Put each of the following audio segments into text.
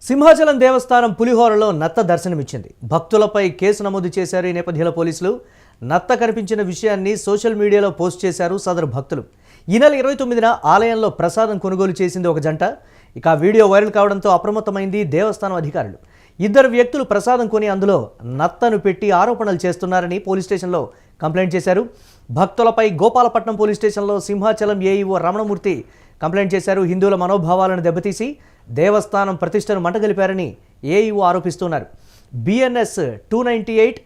సింహాచలం దేవస్థానం పులిహోరలో నత్త దర్శనమిచ్చింది. భక్తులపై కేసు నమోదు చేశారు. ఈ నేపథ్యంలో పోలీసులు నత్త కనిపించిన విషయాన్ని సోషల్ మీడియాలో పోస్ట్ చేశారు సదరు భక్తులు. ఈ నెల 29న ఆలయంలో ప్రసాదం కొనుగోలు చేసింది ఒక జంట. ఇక ఆ వీడియో వైరల్ కావడంతో అప్రమత్తమైంది దేవస్థానం అధికారులు. ఇద్దరు వ్యక్తులు ప్రసాదం కొని అందులో నత్తను పెట్టి ఆరోపణలు చేస్తున్నారని పోలీస్ స్టేషన్లో కంప్లైంట్ చేశారు. భక్తులపై గోపాలపట్నం పోలీస్ స్టేషన్లో సింహాచలం ఏఈఓ రమణమూర్తి కంప్లైంట్ చేశారు. హిందువుల మనోభావాలను దెబ్బతీసి దేవస్థానం ప్రతిష్టను మంటగలిపారని ఏఈఓ ఆరోపిస్తున్నారు. బిఎన్ఎస్ 298,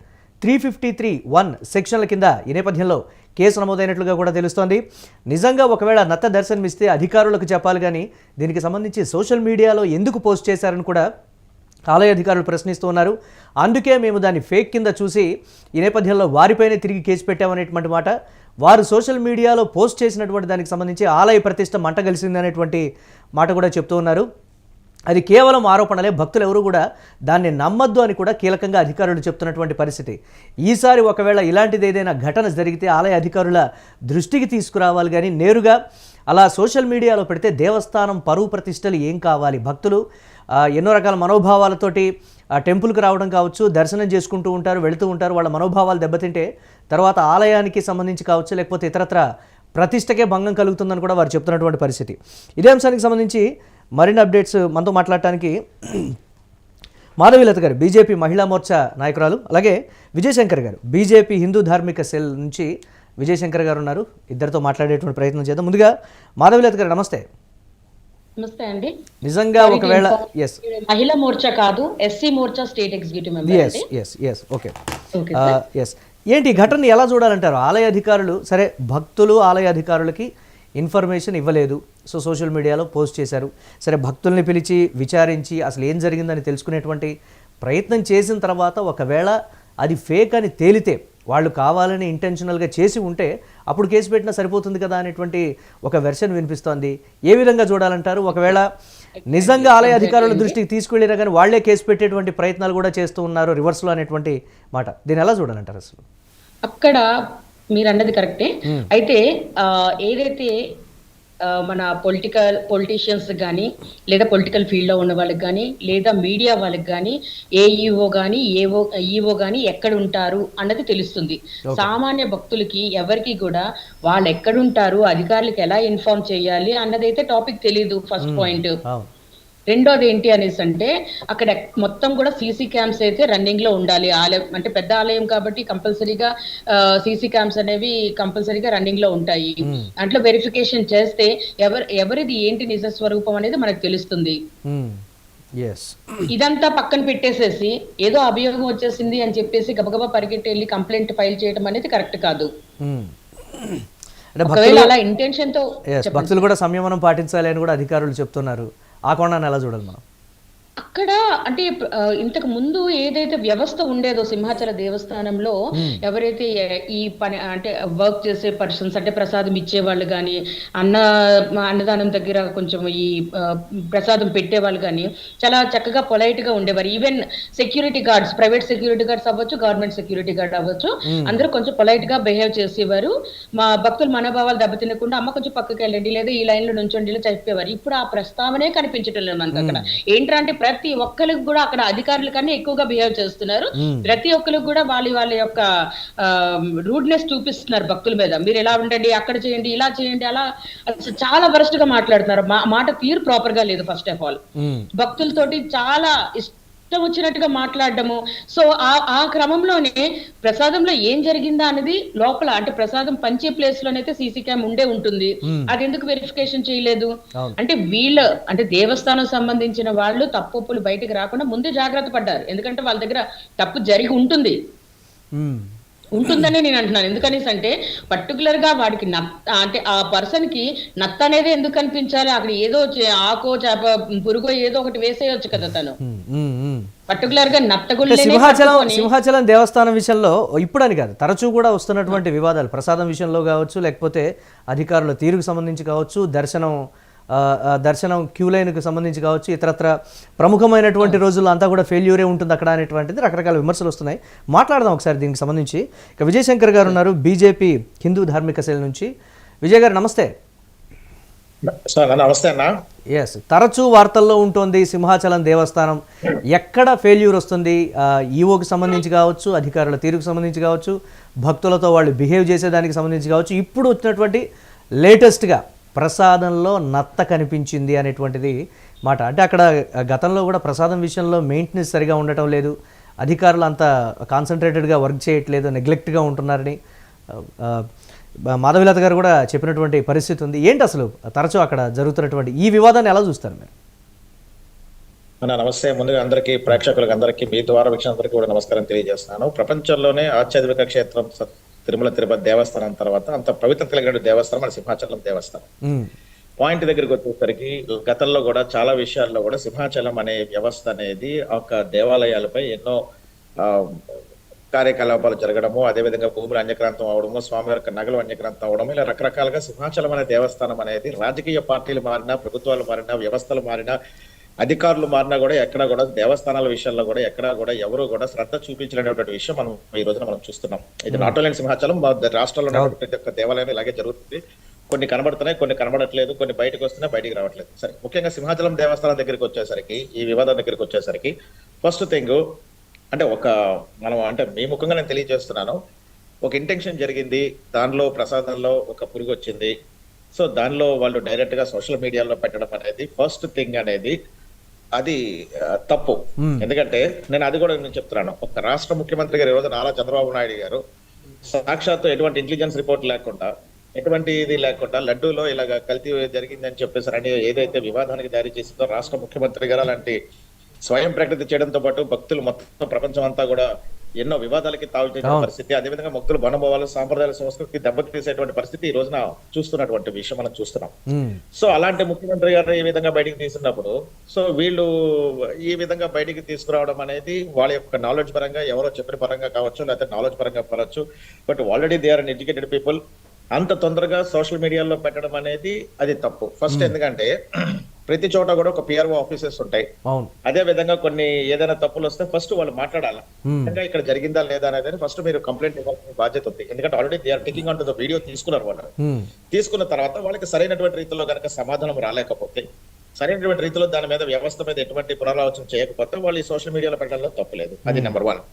353(1) సెక్షన్ల కింద ఈ నేపథ్యంలో కేసు నమోదైనట్లుగా కూడా తెలుస్తోంది. నిజంగా ఒకవేళ నత్త దర్శనమిస్తే అధికారులకు చెప్పాలి, కానీ దీనికి సంబంధించి సోషల్ మీడియాలో ఎందుకు పోస్ట్ చేశారని కూడా ఆలయ అధికారులు ప్రశ్నిస్తూ ఉన్నారు. అందుకే మేము దాన్ని ఫేక్ కింద చూసి ఈ నేపథ్యంలో వారిపైనే తిరిగి కేసు పెట్టామనేటువంటి మాట. వారు సోషల్ మీడియాలో పోస్ట్ చేసినటువంటి దానికి సంబంధించి ఆలయ ప్రతిష్ట మంటగలిసింది అనేటువంటి మాట కూడా చెప్తూ ఉన్నారు. అది కేవలం ఆరోపణలే, భక్తులు ఎవరు కూడా దాన్ని నమ్మద్దు అని కూడా కీలకంగా అధికారులు చెప్తున్నటువంటి పరిస్థితి. ఈసారి ఒకవేళ ఇలాంటిది ఏదైనా ఘటన జరిగితే ఆలయ అధికారుల దృష్టికి తీసుకురావాలి, కానీ నేరుగా అలా సోషల్ మీడియాలో పెడితే దేవస్థానం పరువు ప్రతిష్టలు ఏం కావాలి? భక్తులు ఎన్నో రకాల మనోభావాలతోటి టెంపుల్కి రావడం కావచ్చు, దర్శనం చేసుకుంటూ ఉంటారు, వెళుతూ ఉంటారు. వాళ్ళ మనోభావాలు దెబ్బతింటే తర్వాత ఆలయానికి సంబంధించి కావచ్చు, లేకపోతే ఇతరత్ర ప్రతిష్టకే భంగం కలుగుతుందని కూడా వారు చెప్తున్నటువంటి పరిస్థితి. ఇదే అంశానికి సంబంధించి మరిన్ని అప్డేట్స్ మనతో మాట్లాడటానికి మాధవీలత గారు, బీజేపీ మహిళా మోర్చా నాయకురాలు, అలాగే విజయశంకర్ గారు, బీజేపీ హిందూ ధార్మిక సెల్ నుంచి విజయశంకర్ గారు ఉన్నారు. ఇద్దరితో మాట్లాడేటువంటి ప్రయత్నం చేద్దాం. ముందుగా మాధవీలత గారు, నమస్తే. నమస్తే అండి. నిజంగా ఒకవేళ మహిళా మోర్చా కాదు, SC Morcha state executive member. ఏంటి ఘటనని ఎలా చూడాలంటారు? ఆలయ అధికారులు, సరే భక్తులు ఆలయ అధికారులకి ఇన్ఫర్మేషన్ ఇవ్వలేదు, సో సోషల్ మీడియాలో పోస్ట్ చేశారు. సరే భక్తుల్ని పిలిచి విచారించి అసలు ఏం జరిగిందని తెలుసుకునేటువంటి ప్రయత్నం చేసిన తర్వాత ఒకవేళ అది ఫేక్ అని తేలితే, వాళ్ళు కావాలని ఇంటెన్షనల్గా చేసి ఉంటే అప్పుడు కేసు పెట్టినా సరిపోతుంది కదా అనేటువంటి ఒక వెర్షన్ వినిపిస్తోంది. ఏ విధంగా చూడాలంటారు? ఒకవేళ నిజంగా ఆలయ అధికారుల దృష్టికి తీసుకువెళ్ళినా కానీ వాళ్లే కేసు పెట్టేటువంటి ప్రయత్నాలు కూడా చేస్తూ ఉన్నారు రివర్స్లో అనేటువంటి మాట, దీన్ని ఎలా చూడాలంటారు? అసలు అక్కడ మీరు అన్నది కరెక్టే. అయితే ఏదైతే మన పొలిటీషియన్స్ కానీ, లేదా పొలిటికల్ ఫీల్డ్లో ఉన్న వాళ్ళకి కానీ, లేదా మీడియా వాళ్ళకి కానీ, ఏఈఓ కానీ ఈఓ కానీ ఎక్కడ ఉంటారు అన్నది తెలుస్తుంది. సామాన్య భక్తులకి ఎవరికి కూడా వాళ్ళు ఎక్కడుంటారు, అధికారులకు ఎలా ఇన్ఫార్మ్ చేయాలి అన్నదైతే టాపిక్ తెలీదు. First point. రెండోది ఏంటి అనేసి అంటే, అక్కడ మొత్తం కూడా సీసీ క్యామ్స్ అయితే రన్నింగ్ లో ఉండాలి. ఆలయం అంటే పెద్ద ఆలయం కాబట్టి కంపల్సరీగా సీసీ క్యామ్స్ అనేవి కంపల్సరీగా రన్నింగ్ లో ఉంటాయి. దాంట్లో వెరిఫికేషన్ చేస్తే ఎవరిది ఏంటి నిజ స్వరూపం అనేది మనకు తెలుస్తుంది. ఇదంతా పక్కన పెట్టేసేసి ఏదో అభియోగం వచ్చేసింది అని చెప్పేసి గబగబా పరిగెట్టి వెళ్ళి కంప్లైంట్ ఫైల్ చేయడం అనేది కరెక్ట్ కాదు. అలా ఇంటెన్షన్ తో భక్తులు కూడా సంయమనం పాటించాలి అని కూడా అధికారులు చెప్తున్నారు. ఆ కోణాన్ని ఎలా చూడాలి మనం? అక్కడ అంటే ఇంతకు ముందు ఏదైతే వ్యవస్థ ఉండేదో సింహాచల దేవస్థానంలో, ఎవరైతే ఈ పని అంటే వర్క్ చేసే పర్సన్స్ అంటే ప్రసాదం ఇచ్చేవాళ్ళు కానీ, అన్నదానం దగ్గర కొంచెం ఈ ప్రసాదం పెట్టేవాళ్ళు కానీ చాలా చక్కగా పొలైట్ గా ఉండేవారు. Even security guards, private security guards అవ్వచ్చు, గవర్నమెంట్ సెక్యూరిటీ గార్డ్ అవ్వచ్చు, అందరూ కొంచెం పొలైట్ గా బిహేవ్ చేసేవారు. మా భక్తుల మనోభావాలు దెబ్బతినకుండా అమ్మ కొంచెం పక్కకి వెళ్ళండి, లేదా ఈ లైన్ లో నుంచోండి చెప్పేవారు. ఇప్పుడు ఆ ప్రస్తావనే కనిపించటం లేదు మనకు. అక్కడ ఏంటంటే ప్రతి ఒక్కరికి కూడా అక్కడ అధికారుల కన్నా ఎక్కువగా బిహేవ్ చేస్తున్నారు. ప్రతి ఒక్కరికి కూడా వాళ్ళ యొక్క రూడ్నెస్ చూపిస్తున్నారు భక్తుల మీద. మీరు ఎలా ఉండండి, అక్కడ చేయండి, ఇలా చేయండి, అలా చాలా వరస్ట్ గా మాట్లాడుతున్నారు. మాట తీరు ప్రాపర్ గా లేదు. ఫస్ట్ ఆఫ్ ఆల్ భక్తులతోటి చాలా ఇష్టం వచ్చినట్టుగా మాట్లాడడము. సో ఆ క్రమంలోనే ప్రసాదంలో ఏం జరిగిందా అనేది లోపల అంటే ప్రసాదం పంచే ప్లేస్ లోనైతే సీసీ క్యామ్ ఉంటుంది. అది ఎందుకు వెరిఫికేషన్ చేయలేదు అంటే అంటే దేవస్థానం సంబంధించిన వాళ్ళు తప్పులు బయటకు రాకుండా ముందే జాగ్రత్త పడ్డారు. ఎందుకంటే వాళ్ళ దగ్గర తప్పు జరిగి ఉంటుందని నేను అంటున్నాను. ఎందుకనేసి అంటే పర్టికులర్ గా వాడికి అంటే ఆ పర్సన్ కి నత్త అనేది ఎందుకు కనిపించాలి? అక్కడ ఏదో ఆకో చేప పురుగో ఏదో ఒకటి వేసేయొచ్చు కదా తను. పర్టికులర్ గా నత్తగుళ్ళు. సింహాచలం దేవస్థానం విషయంలో ఇప్పుడని కాదు, తరచూ కూడా వస్తున్నటువంటి వివాదాలు ప్రసాదం విషయంలో కావచ్చు, లేకపోతే అధికారుల తీరుకు సంబంధించి కావచ్చు, దర్శనం క్యూ లైన్కి సంబంధించి కావచ్చు, ఇతరత్ర ప్రముఖమైనటువంటి రోజుల్లో అంతా కూడా ఫెయిల్యూరే ఉంటుంది అక్కడ అనేటువంటిది రకరకాల విమర్శలు వస్తున్నాయి. మాట్లాడదాం ఒకసారి దీనికి సంబంధించి. ఇక విజయశంకర్ గారు ఉన్నారు, బీజేపీ హిందూ ధార్మిక సెల్ నుంచి. విజయ్ గారు, నమస్తే. సార్ నమస్తే అన్న. ఎస్, తరచూ వార్తల్లో ఉంటుంది సింహాచలం దేవస్థానం. ఎక్కడ ఫెయిల్యూర్ వస్తుంది? ఈవోకి సంబంధించి కావచ్చు, అధికారుల తీరుకు సంబంధించి కావచ్చు, భక్తులతో వాళ్ళు బిహేవ్ చేసేదానికి సంబంధించి కావచ్చు, ఇప్పుడు వచ్చినటువంటి లేటెస్ట్గా ప్రసాదంలో నత్త కనిపించింది అనేటువంటిది మాట. అంటే అక్కడ గతంలో కూడా ప్రసాదం విషయంలో మెయింటెనెన్స్ సరిగా ఉండటం లేదు, అధికారులు అంత కాన్సన్ట్రేటెడ్గా వర్క్ చేయట్లేదు, నెగ్లెక్ట్గా ఉంటున్నారని మాధవిలత గారు కూడా చెప్పినటువంటి పరిస్థితి ఉంది. ఏంటి అసలు తరచూ అక్కడ జరుగుతున్నటువంటి ఈ వివాదాన్ని ఎలా చూస్తారు మీరు? అన్న నమస్తే. ముందుగా అందరికీ, ప్రేక్షకులకు అందరికీ, మీ ద్వారా వీక్షకులందరికీ కూడా నమస్కారం తెలియజేస్తున్నాను. ప్రపంచంలోనే ఆధ్యాత్మిక క్షేత్రం తిరుమల తిరుపతి దేవస్థానం తర్వాత అంత పవిత్రత కలిగిన దేవస్థానం మన సింహాచలం దేవస్థానం. పాయింట్ దగ్గరికి వచ్చేసరికి గతంలో కూడా చాలా విషయాల్లో కూడా సింహాచలం అనే వ్యవస్థ అనేది ఒక దేవాలయాలపై ఎన్నో కార్యకలాపాలు జరగడము, అదేవిధంగా భూములు అన్యక్రాంతం అవడము, స్వామివారి యొక్క నగలు అన్యక్రాంతం అవడం, ఇలా రకరకాలుగా సింహాచలం అనే దేవస్థానం అనేది రాజకీయ పార్టీలు మారినా, ప్రభుత్వాలు మారినా, వ్యవస్థలు మారినా, అధికారులు మారినా కూడా ఎక్కడా కూడా దేవస్థానాల విషయంలో కూడా ఎక్కడా కూడా ఎవరు కూడా శ్రద్ధ చూపించలేనటువంటి విషయం మనం ఈ రోజున మనం చూస్తున్నాం. ఇది నాట్ ఓన్లీ సింహాచలం, రాష్ట్రంలో ప్రతి ఒక్క దేవాలయం ఇలాగే జరుగుతుంది. కొన్ని కనబడుతున్నాయి, కొన్ని కనబడట్లేదు, కొన్ని బయటకు వస్తున్నాయి, బయటికి రావట్లేదు. సరే, ముఖ్యంగా సింహాచలం దేవస్థానం దగ్గరికి వచ్చేసరికి, ఈ వివాదం దగ్గరికి వచ్చేసరికి ఫస్ట్ థింగ్ అంటే మీ ముఖంగా నేను తెలియజేస్తున్నాను, ఒక ఇంటెన్షన్ జరిగింది, దానిలో ప్రసాదంలో ఒక పురుగు వచ్చింది. సో దానిలో వాళ్ళు డైరెక్ట్ గా సోషల్ మీడియాలో పెట్టడం అనేది ఫస్ట్ థింగ్ అనేది అది తప్పు. ఎందుకంటే నేను చెప్తున్నాను, ఒక రాష్ట్ర ముఖ్యమంత్రి గారు ఈరోజు నారా చంద్రబాబు నాయుడు గారు సాక్షాత్తు ఎటువంటి ఇంటెలిజెన్స్ రిపోర్ట్ లేకుండా, ఎటువంటి ఇది లేకుండా లడ్డూలో ఇలాగ కల్తీ జరిగిందని చెప్పేసి అని ఏదైతే వివాదానికి దారి చేసిందో రాష్ట్ర ముఖ్యమంత్రి గారు అలాంటి స్వయం ప్రకటన చేయడంతో పాటు భక్తులు మొత్తం ప్రపంచం అంతా కూడా ఎన్నో వివాదాలకి తావుచేసిన పరిస్థితి, అదేవిధంగా భక్తులు మనోభావాలు, సాంప్రదాయాల సంస్కృతికి దెబ్బతీసేటువంటి పరిస్థితి ఈ రోజున చూస్తున్నటువంటి విషయం మనం చూస్తున్నాం. సో అలాంటి ముఖ్యమంత్రి గారు ఈ విధంగా బయటికి తీసినప్పుడు, సో వీళ్ళు ఈ విధంగా బయటికి తీసుకురావడం అనేది వాళ్ళ యొక్క నాలెడ్జ్ పరంగా, ఎవరో చెప్పిన పరంగా కావచ్చు, లేకపోతే నాలెడ్జ్ పరంగా కావచ్చు, but already they are uneducated people. అంత తొందరగా సోషల్ మీడియాలో పెట్టడం అనేది అది తప్పు. ఫస్ట్ ఎందుకంటే ప్రతి చోట కూడా ఒక పిఆర్ఓ ఆఫీసెస్ ఉంటాయి. అదే విధంగా కొన్ని ఏదైనా తప్పులు వస్తే ఫస్ట్ వాళ్ళు మాట్లాడాలా, అంటే ఇక్కడ జరిగిందా లేదా అనేది ఫస్ట్ మీరు కంప్లైంట్ ఇవ్వాల్సిన బాధ్యత ఉంది. ఎందుకంటే already they are taking on to the video తీసుకున్నారు. వాళ్ళు తీసుకున్న తర్వాత వాళ్ళకి సరైనటువంటి రీతిలో కనుక సమాధానం రాలేకపోతే, సరైనటువంటి రీతిలో దాని మీద వ్యవస్థ మీద ఎటువంటి పునరాలోచన చేయకపోతే వాళ్ళు ఈ సోషల్ మీడియాలో పెట్టడంలో తప్పులేదు. అది నెంబర్ 1.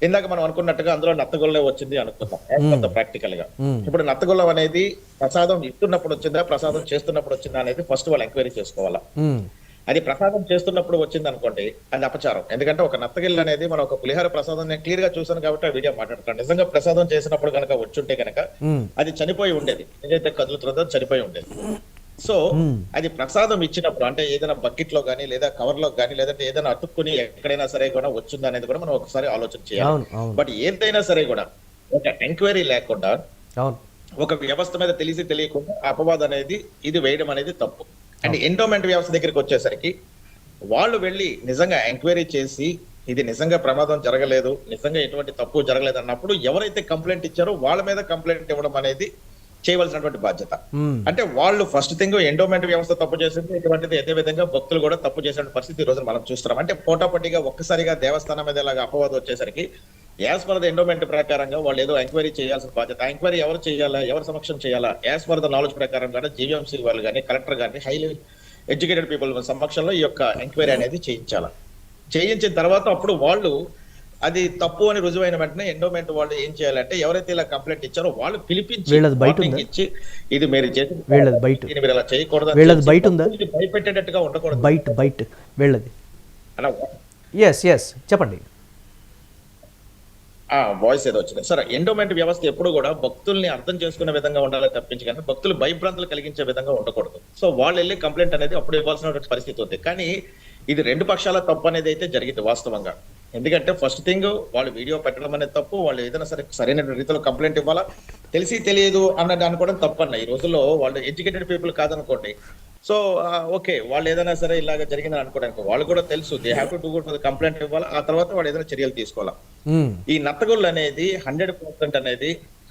ఇందాక మనం అనుకున్నట్టుగా అందులో నత్తగొల్లే వచ్చింది అనుకుందాం ప్రాక్టికల్ గా. ఇప్పుడు నత్తగొల్లం అనేది ప్రసాదం ఇస్తున్నప్పుడు వచ్చిందా, ప్రసాదం చేస్తున్నప్పుడు వచ్చిందా అనేది ఫస్ట్ వాళ్ళు ఎంక్వైరీ చేసుకోవాలా. అది ప్రసాదం చేస్తున్నప్పుడు వచ్చింది అనుకోండి, అది అపచారం. ఎందుకంటే ఒక నత్తగిల్లు అనేది మనం ఒక పులిహార ప్రసాదం నేను క్లియర్ గా చూసాను కాబట్టి ఆ వీడియో మాట్లాడుతాను. నిజంగా ప్రసాదం చేసినప్పుడు కనుక వచ్చుంటే కనుక అది చనిపోయి ఉండేది, ఏదైతే కదులుతుందో చనిపోయి ఉండేది. సో అది ప్రసాదం ఇచ్చినప్పుడు అంటే ఏదైనా బకెట్ లో గానీ, లేదా కవర్ లో గానీ, లేదంటే ఏదైనా అతుక్కుని ఎక్కడైనా సరే కూడా వచ్చింది అనేది కూడా మనం ఒకసారి ఆలోచన చేయాలి. బట్ ఏదైనా సరే కూడా ఒక ఎంక్వైరీ లేకుండా, ఒక వ్యవస్థ మీద తెలియకుండా అపవాదం అనేది ఇది వేయడం అనేది తప్పు. అండ్ ఎండోమెంట్ వ్యవస్థ దగ్గరికి వచ్చేసరికి వాళ్ళు వెళ్ళి నిజంగా ఎంక్వైరీ చేసి ఇది నిజంగా ప్రమాదం జరగలేదు, నిజంగా ఎటువంటి తప్పు జరగలేదు అన్నప్పుడు ఎవరైతే కంప్లైంట్ ఇచ్చారో వాళ్ళ మీద కంప్లైంట్ ఇవ్వడం అనేది చేయవలసినటువంటి బాధ్యత. అంటే వాళ్ళు ఫస్ట్ థింగ్ ఎండోమెంట్ వ్యవస్థ తప్పు చేసింది, ఇటువంటిది అదే విధంగా భక్తులు కూడా తప్పు చేసిన పరిస్థితి ఈ రోజు మనం చూస్తున్నాం. అంటే పోటాపోటీగా ఒక్కసారిగా దేవస్థానం మీద ఇలాగా అపవాదం వచ్చేసరికి యాజ్ పర్ ద ఎండోమెంట్ ప్రకారంగా వాళ్ళు ఏదో ఎంక్వైరీ చేయాల్సిన బాధ్యత. ఎంక్వైరీ ఎవరు చేయాలా, ఎవరు సమక్షం చేయాలా, యాజ్ పర్ ద నాలెడ్జ్ ప్రకారం కానీ జీవీఎంసీ వాళ్ళు కానీ, కలెక్టర్ కానీ, హైలీ ఎడ్యుకేటెడ్ పీపుల్ సమక్షంలో ఈ యొక్క ఎంక్వైరీ అనేది చేయించాలా. చేయించిన తర్వాత అప్పుడు వాళ్ళు అది తప్పు అని రుజువైన వెంటనే ఎండోమెంట్ వాళ్ళు ఏం చేయాలంటే ఎవరైతే ఇలా కంప్లైంట్ ఇచ్చారో వాళ్ళు పిలిపించి ఇచ్చి ఇది మీరు చేసి మీరు ఇలా చేయకూడదు, భయపెట్టేటట్టుగా ఉండకూడదు. బయట వెళ్ళది చెప్పండి. వాయిస్ ఏదో వచ్చింది సార్. ఎండోమెంట్ వ్యవస్థ ఎప్పుడు కూడా భక్తుల్ని అర్థం చేసుకునే విధంగా ఉండాలి తప్పించి కానీ భక్తులు భయభ్రాంతులు కలిగించే విధంగా ఉండకూడదు. సో వాళ్ళు వెళ్ళి కంప్లైంట్ అనేది అప్పుడు ఇవ్వాల్సిన పరిస్థితి ఉంది. కానీ ఇది రెండు పక్షాల తప్పు అనేది అయితే జరిగింది వాస్తవంగా. ఎందుకంటే ఫస్ట్ థింగ్ వాళ్ళు వీడియో పెట్టడం అనేది తప్పు, వాళ్ళు ఏదైనా సరే సరైన రీతిలో కంప్లైంట్ ఇవ్వాలా. తెలిసి తెలియదు అన్నది అనుకోవడం తప్పన్న. ఈ రోజుల్లో వాళ్ళు ఎడ్యుకేటెడ్ పీపుల్ కాదనుకోండి, సో ఓకే వాళ్ళు ఏదైనా సరే ఇలాగ జరిగిందని అనుకోవడానికి వాళ్ళు కూడా తెలుసు, they have to do good complaint ఇవ్వాలా. ఆ తర్వాత వాళ్ళు ఏదైనా చర్యలు తీసుకోవాలా. ఈ నత్తగొల్లు అనేది 100% అనేది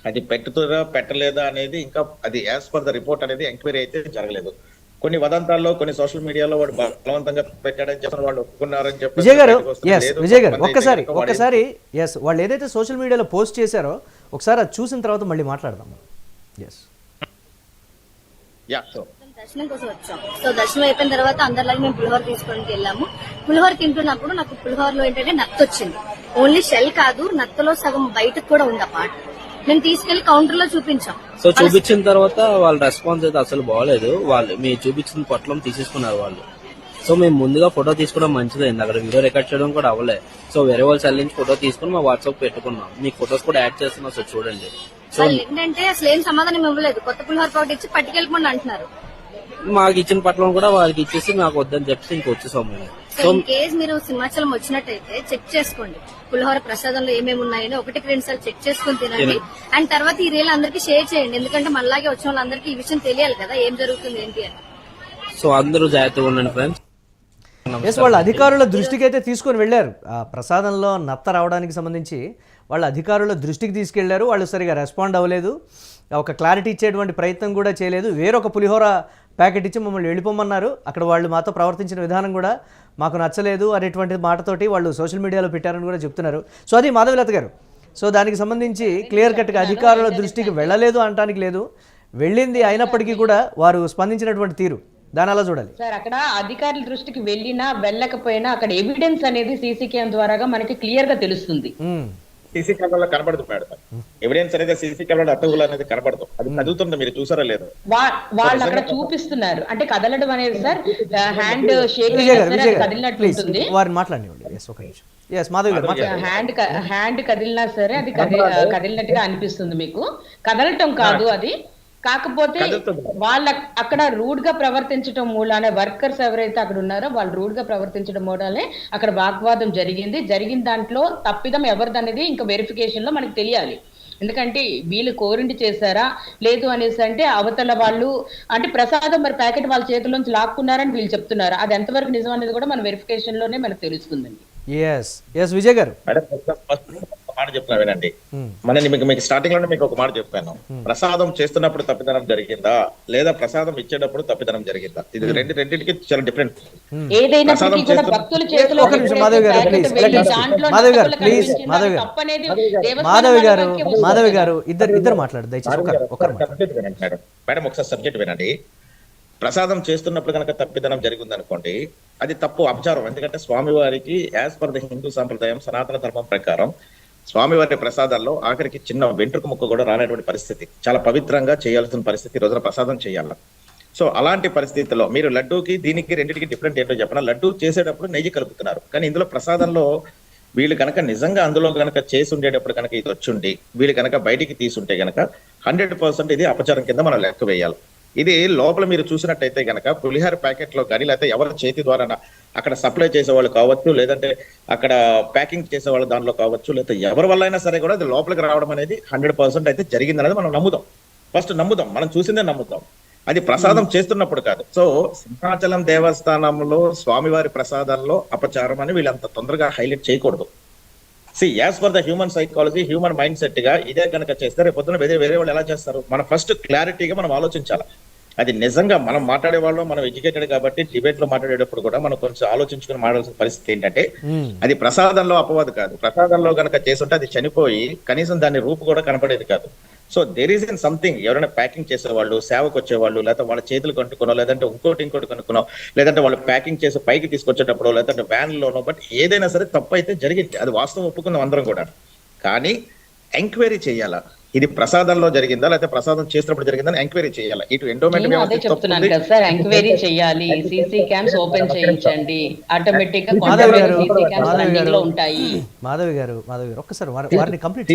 అది పెట్టుతుందా పెట్టలేదా అనేది ఇంకా అది యాజ్ పర్ ద రిపోర్ట్ అనేది ఎంక్వైరీ అయితే జరగలేదు. కొన్ని వదంతాల్లో, కొన్ని సోషల్ మీడియాలో వాడు బలవంతంగా పెట్టాడని చెప్పిన వాళ్ళు ఒప్పుకున్నారని చెప్పి విజయ్ గారు ఒక్కసారి వాళ్ళు ఏదైతే సోషల్ మీడియాలో పోస్ట్ చేశారో ఒకసారి అది చూసిన తర్వాత మళ్ళీ మాట్లాడదాం. దర్శనం కోసం వచ్చాం. సో దర్శనం అయిపోయిన తర్వాత అందరిలాగే మేము పులిహోర తీసుకోవడానికి వెళ్ళాము. పులిహోర తింటున్నప్పుడు నాకు పులిహోరలో ఏంటంటే నత్త వచ్చింది. ఓన్లీ షెల్ కాదు, నత్తలో సగం బయటకు కూడా ఉంది ఆ పార్ట్. మేము తీసుకెళ్లి కౌంటర్ లో చూపించాం. సో చూపించిన తర్వాత వాళ్ళ రెస్పాన్స్ అయితే అసలు బాగలేదు. వాళ్ళు మీ చూపించిన పొట్లం తీసేసుకున్నారు వాళ్ళు. సో మేము ముందుగా ఫోటో తీసుకోవడం మంచిదైంది, అక్కడ వీడియో రికార్డ్ చేయడం కూడా అవ్వలే. సో వేరే వాళ్ళ సెల్ నుంచి ఫోటో తీసుకుని మా వాట్సాప్ పెట్టుకున్నాం. మీకు ఫోటోస్ కూడా యాడ్ చేస్తున్నాం, సో చూడండి. సో వాళ్ళు ఏంటంటే అసలు ఏం సమాధానం ఇవ్వలేదు. కొత్త పులిహోర పౌడర్ ఇచ్చి పట్టుకెళ్ళిపోండి అంటున్నారు. మాకు ఇచ్చిన పట్లం కూడా వాళ్ళకి ఇచ్చేసి నాకు వద్దని చెప్పి ఇంకొచ్చేసాం మేము. సో ఇన్ కేస్ మీరు సింహాచలం వచ్చినట్టయితే చెక్ చేసుకోండి పులిహోర ప్రసాదంలో ఏమేమి ఉన్నాయని. 1-2 సార్లు చెక్ చేసుకుని తినండి. అండ్ తర్వాత ఈ రీల్ అందరికీ షేర్ చేయండి, ఎందుకంటే మనలాగే వచ్చిన వాళ్ళందరికీ ఈ విషయం తెలియాలి కదా ఏం జరుగుతుంది ఏంటి అని. సో అందరూ జాగ్రత్తగా ఉండండి ఫ్రెండ్స్. ఎస్, వాళ్ళ అధికారుల దృష్టికి అయితే తీసుకొని వెళ్ళారు. ఆ ప్రసాదంలో నత్త రావడానికి సంబంధించి వాళ్ళ అధికారుల దృష్టికి తీసుకెళ్లారు. వాళ్ళు సరిగా రెస్పాండ్ అవ్వలేదు, ఒక క్లారిటీ ఇచ్చేటువంటి ప్రయత్నం కూడా చేయలేదు. వేరొక పులిహోర ప్యాకెట్ ఇచ్చి మమ్మల్ని వెళ్ళిపోమన్నారు. అక్కడ వాళ్ళు మాతో ప్రవర్తించిన విధానం కూడా మాకు నచ్చలేదు అనేటువంటి మాటతోటి వాళ్ళు సోషల్ మీడియాలో పెట్టారని కూడా చెప్తున్నారు. సో అది మాధవీలత గారు. సో దానికి సంబంధించి క్లియర్ కట్గా అధికారుల దృష్టికి వెళ్ళలేదు అనడానికి లేదు, వెళ్ళింది. అయినప్పటికీ కూడా వారు స్పందించినటువంటి తీరు దాని అలా చూడాలి సార్. అక్కడ అధికారుల దృష్టికి వెళ్ళినా వెళ్ళకపోయినా అక్కడ ఎవిడెన్స్ అనేది సీసీ క్యామ్ ద్వారాగా మనకి క్లియర్ గా తెలుస్తుంది. సీసీ కెమెరాలో కనబడదు మేడం, ఎవిడెన్స్ అనేది సీసీ కెమెరాలో అట్టగులు అనేది కనబడదు. అది కదులుతుంది, మీరు చూసారా లేదు? వాళ్ళు అక్కడ చూపిస్తున్నారు. అంటే కదలడం అనేది సార్ హ్యాండ్ షేక్ కదిలినట్టు ఉంటుంది. వారిని మాట్లాడండి. హ్యాండ్ కదిలినా సరే అది కదిలినట్టుగా అనిపిస్తుంది మీకు. కదలటం కాదు అది. కాకపోతే వాళ్ళ అక్కడ రూడ్ గా ప్రవర్తించడం మూలానే వర్కర్స్ ఎవరైతే అక్కడ ఉన్నారో వాళ్ళు రూడ్ గా ప్రవర్తించడం మూలానే అక్కడ వాగ్వాదం జరిగిన దాంట్లో తప్పిదం ఎవరిదనేది ఇంకా వెరిఫికేషన్ లో మనకు తెలియాలి. ఎందుకంటే వీళ్ళు కోరిండి చేశారా లేదు అనేసి అంటే అవతల వాళ్ళు అంటే ప్రసాదం మరి ప్యాకెట్ వాళ్ళ చేతుల్లోంచి లాక్కున్నారని వీళ్ళు చెప్తున్నారు. అది ఎంతవరకు నిజం అనేది కూడా మన వెరిఫికేషన్ లోనే మనకు తెలుస్తుందండి. విజయ్ గారు మాట చెప్తున్నా వినండి. మీకు స్టార్టింగ్ లోనే మీకు ఒక మాట చెప్పాను. ప్రసాదం చేస్తున్నప్పుడు తప్పిదనం జరిగిందా లేదా ప్రసాదం ఇచ్చేటప్పుడు తప్పిదనం జరిగిందా? ఇది రెండింటికి చాలా డిఫరెంట్. ఏదైనా భక్తుల చేతిలో మాధవి గారు ఇద్దరు మాట్లాడు దయచేసి. మేడం ఒకసారి సబ్జెక్ట్ వినండి. ప్రసాదం చేస్తున్నప్పుడు కనుక తప్పిదనం జరిగింది అనుకోండి, అది తప్పు, అపచారం. ఎందుకంటే స్వామివారికి యాజ్ పర్ ద హిందూ సాంప్రదాయం సనాతన ధర్మం ప్రకారం స్వామివారి ప్రసాదాల్లో ఆఖరికి చిన్న వెంట్రుక ముక్క కూడా రానటువంటి పరిస్థితి. చాలా పవిత్రంగా చేయాల్సిన పరిస్థితి ఈ రోజున ప్రసాదం చేయాల. సో అలాంటి పరిస్థితుల్లో మీరు లడ్డూకి దీనికి రెండింటికి డిఫరెంట్ ఏంటో చెప్పిన. లడ్డూ చేసేటప్పుడు నెయ్యి కలుపుతున్నారు, కానీ ఇందులో ప్రసాదంలో వీళ్ళు కనుక నిజంగా అందులో కనుక చేసి ఉండేటప్పుడు కనుక ఇది వచ్చుండి వీళ్ళు కనుక బయటికి తీసుంటే గనక 100% ఇది అపచారం కింద మనం లెక్క వేయాలి. ఇది లోపల మీరు చూసినట్టయితే గనక పులిహోర ప్యాకెట్ లో కానీ లేకపోతే ఎవరి చేతి ద్వారా అక్కడ సప్లై చేసే వాళ్ళు కావచ్చు, లేదంటే అక్కడ ప్యాకింగ్ చేసే వాళ్ళు దానిలో కావచ్చు, లేకపోతే ఎవరి వల్ల అయినా సరే కూడా అది లోపలికి రావడం అనేది 100% అయితే జరిగిందనేది మనం నమ్ముదాం. ఫస్ట్ నమ్ముదాం, మనం చూసిందే నమ్ముతాం. అది ప్రసాదం చేస్తున్నప్పుడు కాదు. సో సింహాచలం దేవస్థానంలో స్వామివారి ప్రసాదాల్లో అపచారం అని వీళ్ళు అంత తొందరగా హైలైట్ చేయకూడదు. As for the human psychology, human mind set గా ఇదే కనుక చేస్తే రేపు పొద్దున వేరే వాళ్ళు ఎలా చేస్తారు? మనం ఫస్ట్ క్లారిటీగా మనం ఆలోచించాలి. అది నిజంగా మనం మాట్లాడే వాళ్ళు మనం ఎడ్యుకేటెడ్ కాబట్టి డిబేట్ లో మాట్లాడేటప్పుడు కూడా మనం కొంచెం ఆలోచించుకుని మాట్లాడాల్సిన పరిస్థితి ఏంటంటే అది ప్రసాదంలో అపవాదు కాదు. ప్రసాదంలో కనుక చేస్తుంటే అది చనిపోయి కనీసం దాని రూపు కూడా కనపడేది కాదు. So there is in something. ఎవరైనా ప్యాకింగ్ చేసేవాళ్ళు, సేవకు వచ్చేవాళ్ళు, లేకపోతే వాళ్ళ చేతులు కట్టుకునో, లేదంటే ఇంకోటి కనుక్కునో, లేదంటే వాళ్ళు ప్యాకింగ్ చేసి పైకి తీసుకొచ్చేటప్పుడు, లేదంటే వ్యాన్ లోనో, బట్ ఏదైనా సరే తప్పు అయితే జరిగింది. అది వాస్తవం ఒప్పుకుందాం అందరం కూడా. కానీ ఎంక్వైరీ చేయాలా, ఇది ప్రసాదంలో జరిగిందా లేకపోతే ప్రసాదం చేసినప్పుడు జరిగిందని ఎంక్వైరీ చేయాలి. ఇటు ఎండోమెంట్ చెప్తున్నాను కదా సార్, ఎంక్వైరీ చేయాలి. సీసీ క్యామ్స్ ఓపెన్ చేయించండి, ఆటోమేటిక్ గా ఉంటాయి. మాధవి గారు ఒక్కసారి వారిని కంప్లీట్.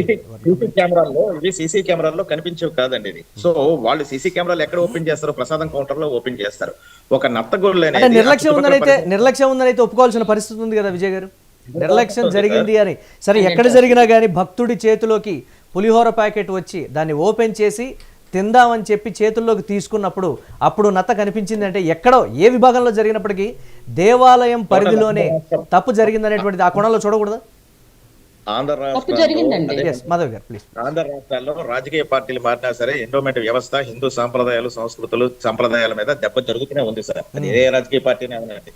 సీసీ కెమెరాల్లో కనిపించేవి కాదండి ఇది. సో వాళ్ళు సీసీ కెమెరాలు ఎక్కడ ఓపెన్ చేస్తారు? ప్రసాదం కౌంటర్ లో ఓపెన్ చేస్తారు. ఒక నత్తగోళ్ళు నిర్లక్ష్యం ఉందని అయితే ఒప్పుకోవాల్సిన పరిస్థితి ఉంది కదా విజయ్ గారు. నిర్లక్ష్యం జరిగింది అని సరే, ఎక్కడ జరిగినా కానీ భక్తుడి చేతిలోకి పులిహోర ప్యాకెట్ వచ్చి దాన్ని ఓపెన్ చేసి తిందామని చెప్పి చేతుల్లోకి తీసుకున్నప్పుడు అప్పుడు నత్త కనిపించింది అంటే ఎక్కడో ఏ విభాగంలో జరిగినప్పటికీ దేవాలయం పరిధిలోనే తప్పు జరిగిందనేటువంటిది ఆ కోణంలో చూడకూడదా? ఆంధ్ర రాష్ట్రాల్లో రాజకీయ పార్టీలు మారినా సరే ఎండోమెంట్ వ్యవస్థ, హిందూ సాంప్రదాయాలు, సంస్కృతులు, సంప్రదాయాల మీద దెబ్బ జరుగుతూనే ఉంది సార్. అది ఏ రాజకీయ పార్టీనే అవునండి.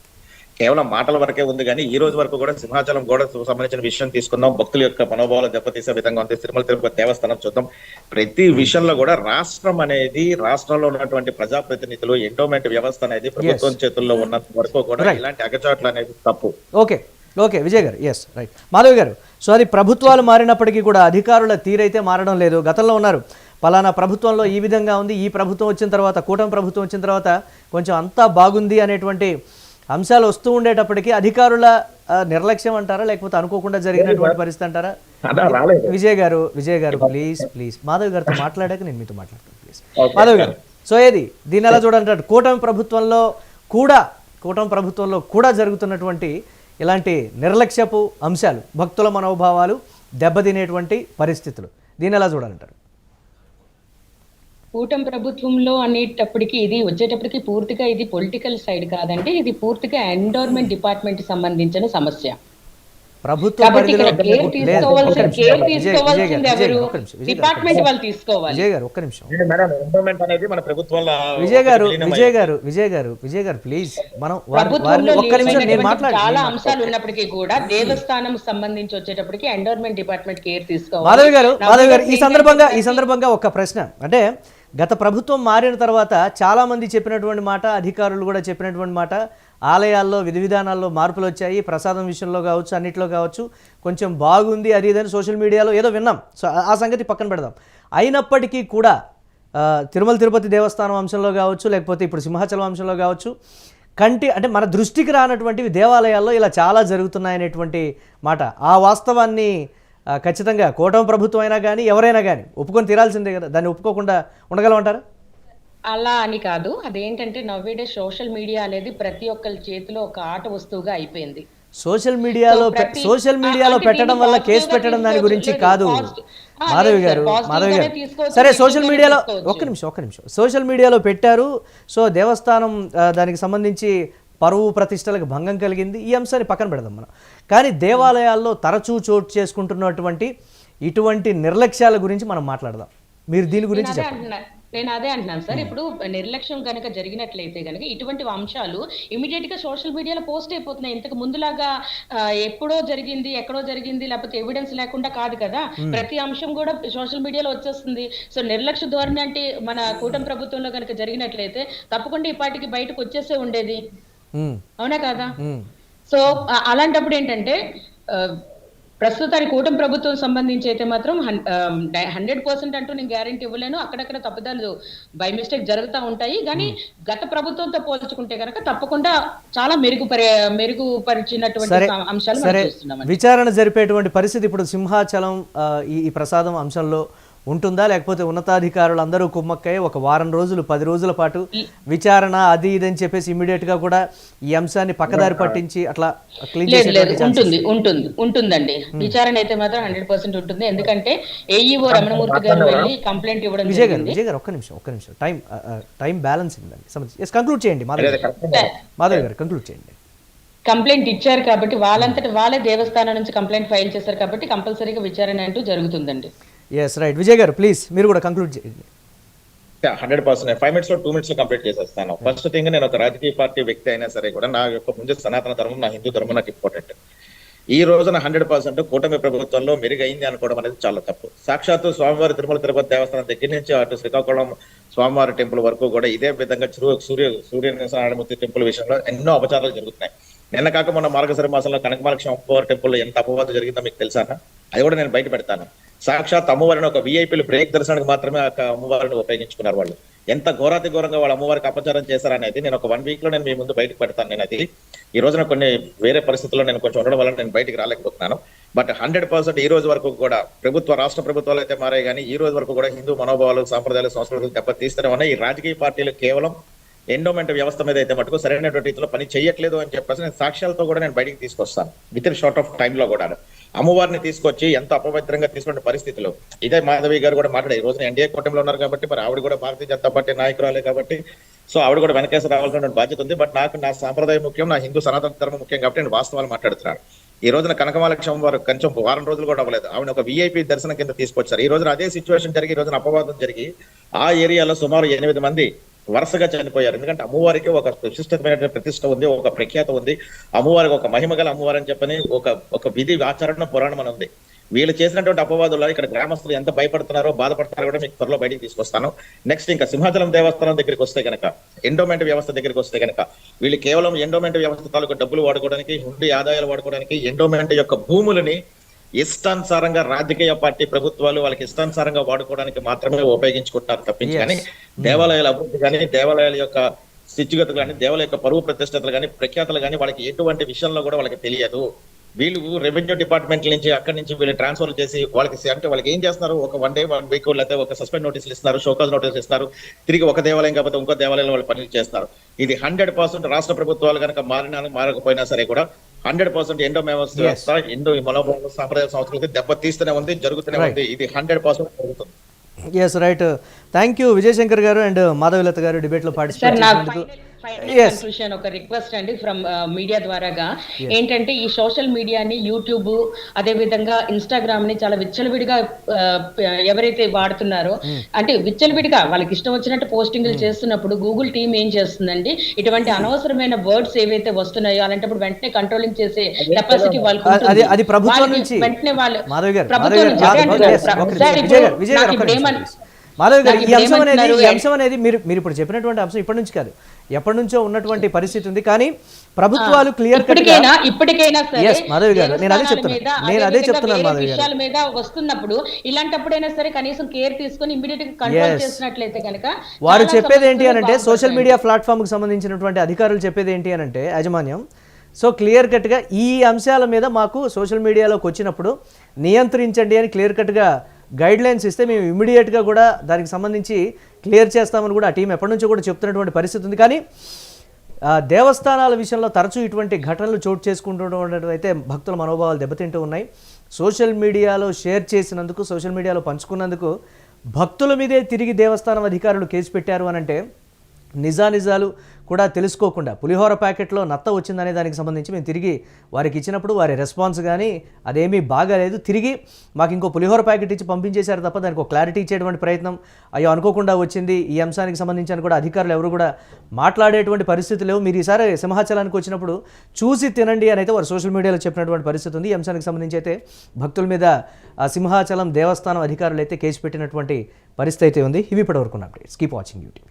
కేవలం మాటల వరకే ఉంది కానీ ఈ రోజు వరకు కూడా సింహాచలం గోడ సంబంధించిన విషయం తీసుకుందాం, భక్తుల యొక్క మనోభావాలు దెబ్బతీసే విధంగా ఉంది. తిరుమల తిరుపతి దేవస్థానం చూద్దాం, ప్రతి విషయంలో కూడా రాష్ట్రం అనేది, రాష్ట్రంలో ఉన్నటువంటి ప్రజాప్రతినిధులు, ఎండోమెంట్ వ్యవస్థ అనేది ప్రభుత్వం చేతుల్లో ఉన్నంత వరకు కూడా ఇలాంటి అగచాట్లు అనేది తప్పు. ఓకే ఓకే విజయ్ గారు, ఎస్ రైట్. మాధవి గారు, సో అది ప్రభుత్వాలు మారినప్పటికీ కూడా అధికారుల తీరైతే మారడం లేదు. గతంలో ఉన్నారు పలానా ప్రభుత్వంలో ఈ విధంగా ఉంది, ఈ ప్రభుత్వం వచ్చిన తర్వాత, కూటమి ప్రభుత్వం వచ్చిన తర్వాత కొంచెం అంతా బాగుంది అనేటువంటి అంశాలు వస్తూ ఉండేటప్పటికీ అధికారుల నిర్లక్ష్యం అంటారా, లేకపోతే అనుకోకుండా జరిగినటువంటి పరిస్థితి అంటారా? విజయ్ గారు ప్లీజ్ మాధవ్ గారితో మాట్లాడాక నేను మీతో మాట్లాడతాను ప్లీజ్. మాధవ్ గారు, సో ఏది దీన్ని ఎలా చూడాలంటారు? కూటమి ప్రభుత్వంలో కూడా జరుగుతున్నటువంటి ఇలాంటి నిర్లక్ష్యపు అంశాలు, భక్తుల మనోభావాలు దెబ్బతినేటువంటి పరిస్థితులు, దీన్ని ఎలా చూడాలంటారు? కూటమి ప్రభుత్వంలో అనేటప్పటికి ఇది వచ్చేటప్పటికి పూర్తిగా ఇది పొలిటికల్ సైడ్ కాదండి, ఇది పూర్తిగా ఎండోర్మెంట్ డిపార్ట్మెంట్ సంబంధించిన సమస్య. కాబట్టి ఇక్కడ కేర్ తీసుకోవాల్సింది ఎవరు? డిపార్ట్మెంట్ వాళ్ళు తీసుకోవాలి. విజయ్ గారు ప్లీజ్, మనం చాలా అంశాలు ఉన్నప్పటికీ కూడా దేవస్థానం సంబంధించి వచ్చేటప్పటికి ఎండోర్మెంట్ డిపార్ట్మెంట్ కేర్ తీసుకోవాలి. మాధవ్ గారు ఈ సందర్భంగా ఒక ప్రశ్న, అంటే గత ప్రభుత్వం మారిన తర్వాత చాలా మంది చెప్పినటువంటి మాట, అధికారులు కూడా చెప్పినటువంటి మాట, ఆలయాల్లో విధి విధానాల్లో మార్పులు వచ్చాయి, ప్రసాదం విషయంలో కావచ్చు, అన్నిట్లో కావచ్చు కొంచెం బాగుంది అది ఇదని సోషల్ మీడియాలో ఏదో విన్నాం. సో ఆ సంగతి పక్కన పెడదాం. అయినప్పటికీ కూడా తిరుమల తిరుపతి దేవస్థానం అంశంలో కావచ్చు, లేకపోతే ఇప్పుడు సింహాచలం అంశంలో కావచ్చు, అంటే మన దృష్టికి రానటువంటివి దేవాలయాల్లో ఇలా చాలా జరుగుతున్నాయనేటువంటి మాట, ఆ వాస్తవాన్ని ఖచ్చితంగా కూటమి ప్రభుత్వం అయినా కానీ ఎవరైనా కానీ ఒప్పుకొని తీరాల్సిందే కదా, దాన్ని ఒప్పుకోకుండా ఉండగలమంటారా? అలా అని కాదు, అదేంటంటే నవ్వేడే సోషల్ మీడియా అనేది ప్రతి ఒక్కరి చేతిలో ఒక ఆట వస్తువుగా అయిపోయింది. సోషల్ మీడియాలో పెట్టడం వల్ల కేసు పెట్టడం దాని గురించి కాదు మాధవి గారు. సరే, సోషల్ మీడియాలో ఒక్క నిమిషం సోషల్ మీడియాలో పెట్టారు, సో దేవస్థానం దానికి సంబంధించి పరువు ప్రతిష్టలకు భంగం కలిగింది, ఈ అంశాన్ని పక్కన పెడదాం మనం. కానీ దేవాలయాల్లో తరచూ చోటు చేసుకుంటున్నటువంటి ఇటువంటి నిర్లక్ష్యాల గురించి మనం మాట్లాడదాం. మీరు దీని గురించి చెప్పండి. నేను అదే అంటున్నాను సార్, ఇప్పుడు నిర్లక్ష్యం కనుక జరిగినట్లయితే కనుక ఇటువంటి అంశాలు ఇమీడియట్ గా సోషల్ మీడియాలో పోస్ట్ అయిపోతున్నాయి. ఇంతకు ముందులాగా ఎప్పుడో జరిగింది, ఎక్కడో జరిగింది, లేకపోతే ఎవిడెన్స్ లేకుండా కాదు కదా, ప్రతి అంశం కూడా సోషల్ మీడియాలో వచ్చేస్తుంది. సో నిర్లక్ష్య ధోరణి అంటే మన కూటమి ప్రభుత్వంలో కనుక జరిగినట్లయితే తప్పకుండా ఈ పాటికి బయటకు వచ్చేసే ఉండేది, అవునా కదా? సో అలాంటప్పుడు ఏంటంటే ప్రస్తుతానికి కూటమి ప్రభుత్వం సంబంధించి అయితే మాత్రం 100% అంటూ నేను గ్యారెంటీ ఇవ్వలేను. అక్కడక్కడ తప్పుదాలు బై మిస్టేక్ జరుగుతూ ఉంటాయి. కానీ గత ప్రభుత్వంతో పోల్చుకుంటే కనుక తప్పకుండా చాలా మెరుగుపరిచినటువంటి అంశాలు మనం చూస్తున్నాం. విచారణ జరిపేటువంటి పరిస్థితి ఇప్పుడు సింహాచలం ఈ ప్రసాదం అంశంలో ఉంటుందా, లేకపోతే ఉన్నతాధికారులు అందరూ కుమ్మక్కై ఒక వారం రోజులు 10 రోజుల పాటు విచారణ అది ఇదని చెప్పేసి ఇమ్మీడియట్ గా కూడా ఈ అంశాన్ని పక్కదారి పట్టించి అట్లా క్లీన్ ఉంటుందండి. విచారణ అయితే మాత్రం 100% ఉంటుంది. ఎందుకంటే ఏఈఓ రమణమూర్తి గారు వెళ్ళి కంప్లైంట్ ఇవ్వడం. విజయ్ గారు ఒక్క నిమిషం టైం బ్యాలెన్స్ ఉందండి. కంక్లూడ్ చేయండి మాధవ్ గారు, కంక్లూడ్ చేయండి. కంప్లైంట్ ఇచ్చారు కాబట్టి వాళ్ళంతటి వాళ్ళే దేవస్థానం నుంచి కంప్లైంట్ ఫైల్ చేశారు కాబట్టి కంపల్సరీగా విచారణ అంటూ జరుగుతుందండి. Yes right. విజయ్ గారు ప్లీజ్ మీరు కూడా కంక్లూడ్ చేయండి. 100% 5 minutes లో 2 minutes లో కంప్లీట్ చేసేస్తాను. ఫస్ట్ థింగ్, నేను ఒక రాజకీయ పార్టీ వ్యక్తి అయినా సరే కూడా నా యొక్క ముందు సనాతన ధర్మం, నా హిందూ ధర్మం నాకు ఇంపార్టెంట్. ఈ రోజున 100% కూటమి ప్రభుత్వంలో మెరుగైంది అనుకోవడం అనేది చాలా తప్పు. సాక్షాత్తు స్వామివారి తిరుమల తిరుపతి దేవస్థానం దగ్గర నుంచి అటు శ్రీకాకుళం స్వామివారి టెంపుల్ వరకు కూడా ఇదే విధంగా సూర్యనారాయణమూర్తి టెంపుల్ విషయంలో ఎన్నో అపచారాలు జరుగుతున్నాయి. నిన్న కాక మొన్న మార్గశిర మాసంలో కనకమహాలక్ష్మి అమ్మవారి టెంపుల్లో ఎంత అపవాదం జరిగిందో మీకు తెలుసా? అది కూడా నేను బయట పెడతాను. సాక్షాత్ అమ్మవారిని ఒక విఐపీలు బ్రేక్ దర్శనానికి మాత్రమే అమ్మవారిని ఉపయోగించుకున్నారు వాళ్ళు. ఎంత ఘోరాతి ఘోరంగా వాళ్ళ అమ్మవారికి అపచారం చేశారనేది నేను ఒక 1 week లో నేను మీ ముందు బయటకు పెడతాను. నేను అది ఈ రోజున కొన్ని వేరే పరిస్థితుల్లో నేను కొంచెం ఉండడం వల్ల నేను బయటికి రాలేకపోతున్నాను. బట్ 100% ఈ రోజు వరకు కూడా రాష్ట్ర ప్రభుత్వాలు అయితే మారాయి, కానీ ఈ రోజు వరకు కూడా హిందూ మనోభావాలు, సాంప్రదాయాలు, సంస్కృతులు దెబ్బతీస్తూనే ఉన్నాయి. ఈ రాజకీయ పార్టీలు కేవలం ఎండోమెంట్ వ్యవస్థ మీద అయితే మటుకు సరైనటువంటి రీతిలో పని చేయట్లేదు అని చెప్పేసి నేను సాక్ష్యాలతో కూడా నేను బయటికి తీసుకొస్తాను. విత్ ఇన్ షార్ట్ ఆఫ్ టైంలో కూడా అమ్మవారిని తీసుకొచ్చి ఎంత అపవిత్రంగా తీసుకునే పరిస్థితులు ఇదే మాధవి గారు కూడా మాట్లాడే. ఈ రోజున ఎన్డీఏ కూటమిలో ఉన్నారు కాబట్టి మరి ఆవిడ కూడా భారతీయ జనతా పార్టీ నాయకురాలే కాబట్టి సో ఆవిడ కూడా వెనకేసి రావాల్సిన బాధ్యత ఉంది. బట్ నాకు నా సాంప్రదాయం ముఖ్యం, నా హిందూ సనాతన ధర్మం ముఖ్యం కాబట్టి నేను వాస్తవాలు మాట్లాడుతున్నాను. ఈ రోజున కనకమహాలక్ష్మి వారు కొంచెం వారం రోజులు కూడా అవ్వలేదు, ఆవిడ ఒక విఐపీ దర్శనం కింద తీసుకొచ్చారు. ఈ రోజున అదే సిచ్యువేషన్ జరిగి ఈ రోజున అపవాదం జరిగి ఆ ఏరియాలో సుమారు 8 మంది వరుసగా చనిపోయారు. ఎందుకంటే అమ్మవారికి ఒక విశిష్టమైన ప్రతిష్ట ఉంది, ఒక ప్రఖ్యాత ఉంది, అమ్మవారికి ఒక మహిమ గల అమ్మవారు అని చెప్పని ఒక విధి ఆచరణ పురాణం అని ఉంది. వీళ్ళు చేసినటువంటి అపవాదుల్లో ఇక్కడ గ్రామస్తులు ఎంత భయపడుతున్నారో బాధపడుతున్నారో కూడా మీకు త్వరలో బయటికి తీసుకొస్తాను. నెక్స్ట్ ఇంకా సింహాచలం దేవస్థానం దగ్గరికి వస్తే కనుక, ఎండోమెంట్ వ్యవస్థ దగ్గరికి వస్తే కనుక, వీళ్ళు కేవలం ఎండోమెంట్ వ్యవస్థ తాలూకు డబ్బులు వాడుకోవడానికి, హుండీ ఆదాయాలు వాడుకోవడానికి, ఎండోమెంట్ యొక్క భూములని ఇష్టానుసారంగా రాజకీయ పార్టీ ప్రభుత్వాలు వాళ్ళకి ఇష్టానుసారంగా వాడుకోవడానికి మాత్రమే ఉపయోగించుకుంటారు తప్పించి కానీ దేవాలయాల అభివృద్ధి కానీ, దేవాలయాల యొక్క స్థితిగతులు కానీ, దేవాలయ యొక్క పరువు ప్రతిష్టతలు కానీ, ప్రఖ్యాతలు కానీ వాళ్ళకి ఎటువంటి విషయంలో కూడా వాళ్ళకి తెలియదు. వీళ్ళు రెవెన్యూ డిపార్ట్మెంట్ నుంచి అక్కడి నుంచి వీళ్ళు ట్రాన్స్ఫర్ చేసి వాళ్ళకి ఏం చేస్తున్నారు, ఒక 1 day 1 week లేకపోతే ఒక సస్పెండ్ నోటీసులు ఇస్తున్నారు, షోకాజ్ నోటీసులు ఇస్తారు, తిరిగి ఒక దేవాలయం కాకపోతే ఇంకో దేవాలయంలో వాళ్ళు పనులు చేస్తారు. ఇది 100% రాష్ట్ర ప్రభుత్వాలు కనుక మారకపోయినా సరే కూడా 100% ఎండో వ్యవస్థ ఎండో మనోభావ సాంప్రదాయ సంస్కృతి దెబ్బతీస్తూనే ఉంది, జరుగుతూనే ఉంది. ఇది 100% జరుగుతుంది. Yes right. Thank you Vijayashankar గారు అండ్ మాధవీలత గారు డిబేట్లో పార్టిసిపేట్ చేసినందుకు. కన్క్లూషన్ ఒక రిక్వెస్ట్ అండి ఫ్రమ్ మీడియా ద్వారాగా ఏంటంటే ఈ సోషల్ మీడియాని, యూట్యూబ్ అదే విధంగా ఇన్స్టాగ్రామ్ ని చాలా విచ్చలవిడిగా ఎవరైతే వాడుతున్నారో అంటే విచ్చలవిడిగా వాళ్ళకి ఇష్టం వచ్చినట్టు పోస్టింగ్లు చేస్తున్నప్పుడు గూగుల్ టీమ్ ఏం చేస్తుందండి, ఇటువంటి అనవసరమైన వర్డ్స్ ఏవైతే వస్తున్నాయో అలాంటప్పుడు వెంటనే కంట్రోలింగ్ చేసే కెపాసిటీ వాళ్ళకి ఉంటుంది. అది ప్రభుత్వం నుంచి వెంటనే వాళ్ళు మాధవ్ గారు మాధవ్ గారు ఈ అంశం అనేది మీరు ఇప్పుడు చెప్పినటువంటి అంశం ఇప్పటి నుంచి కాదు, ఎప్పటి నుంచో ఉన్నటువంటి పరిస్థితి ఉంది. కానీ ప్రభుత్వాలు క్లియర్ ఇప్పటికైనా మాధవ్ గారు నేను అదే చెప్తున్నాను మాధవ్ గారు విషయాల మీద వస్తున్నప్పుడు ఇలాంటప్పుడైనా సరే కనీసం కేర్ తీసుకొని ఇమ్మీడియట్ గా కంట్రోల్ చేసినట్లయితే కనుక వారు చెప్పేది ఏంటి అనంటే సోషల్ మీడియా ప్లాట్ఫామ్ కి సంబంధించినటువంటి అధికారులు చెప్పేది ఏంటి అనంటే యాజమాన్యం సో క్లియర్ కట్గా ఈ అంశాల మీద మాకు సోషల్ మీడియాలోకి వచ్చినప్పుడు నియంత్రించండి అని క్లియర్ కట్గా గైడ్ లైన్స్ ఇస్తే మేము ఇమ్మీడియట్గా కూడా దానికి సంబంధించి క్లియర్ చేస్తామని కూడా ఆ టీం ఎప్పటి నుంచో కూడా చెప్తున్నటువంటి పరిస్థితి ఉంది. కానీ దేవస్థానాల విషయంలో తరచూ ఇటువంటి ఘటనలు చోటు చేసుకుంటుండడం అయితే భక్తుల మనోభావాలు దెబ్బతింటూ ఉన్నాయి. సోషల్ మీడియాలో షేర్ చేసినందుకు, సోషల్ మీడియాలో పంచుకున్నందుకు భక్తుల మీదే తిరిగి దేవస్థానం అధికారులు కేసు పెట్టారు అని అంటే నిజాలు కూడా తెలుసుకోకుండా పులిహోర ప్యాకెట్లో నత్త వచ్చిందనే దానికి సంబంధించి మేము తిరిగి వారికి ఇచ్చినప్పుడు వారి రెస్పాన్స్ కానీ అదేమీ బాగాలేదు, తిరిగి మాకు ఇంకో పులిహోర ప్యాకెట్ ఇచ్చి పంపించేశారు తప్ప దానికి ఒక క్లారిటీ ఇచ్చేటువంటి ప్రయత్నం అయ్యో అనుకోకుండా వచ్చింది ఈ అంశానికి సంబంధించి కూడా అధికారులు ఎవరు కూడా మాట్లాడేటువంటి పరిస్థితి లేవు. మీరు ఈసారి సింహాచలానికి వచ్చినప్పుడు చూసి తినండి అని అయితే వారు సోషల్ మీడియాలో చెప్పినటువంటి పరిస్థితి ఉంది. ఈ అంశానికి సంబంధించి అయితే భక్తుల మీద సింహాచలం దేవస్థానం అధికారులు అయితే కేసు పెట్టినటువంటి పరిస్థితి అయితే ఉంది. ఇవి ఇప్పటివరకు అప్డేట్స్. Keep watching YouTube.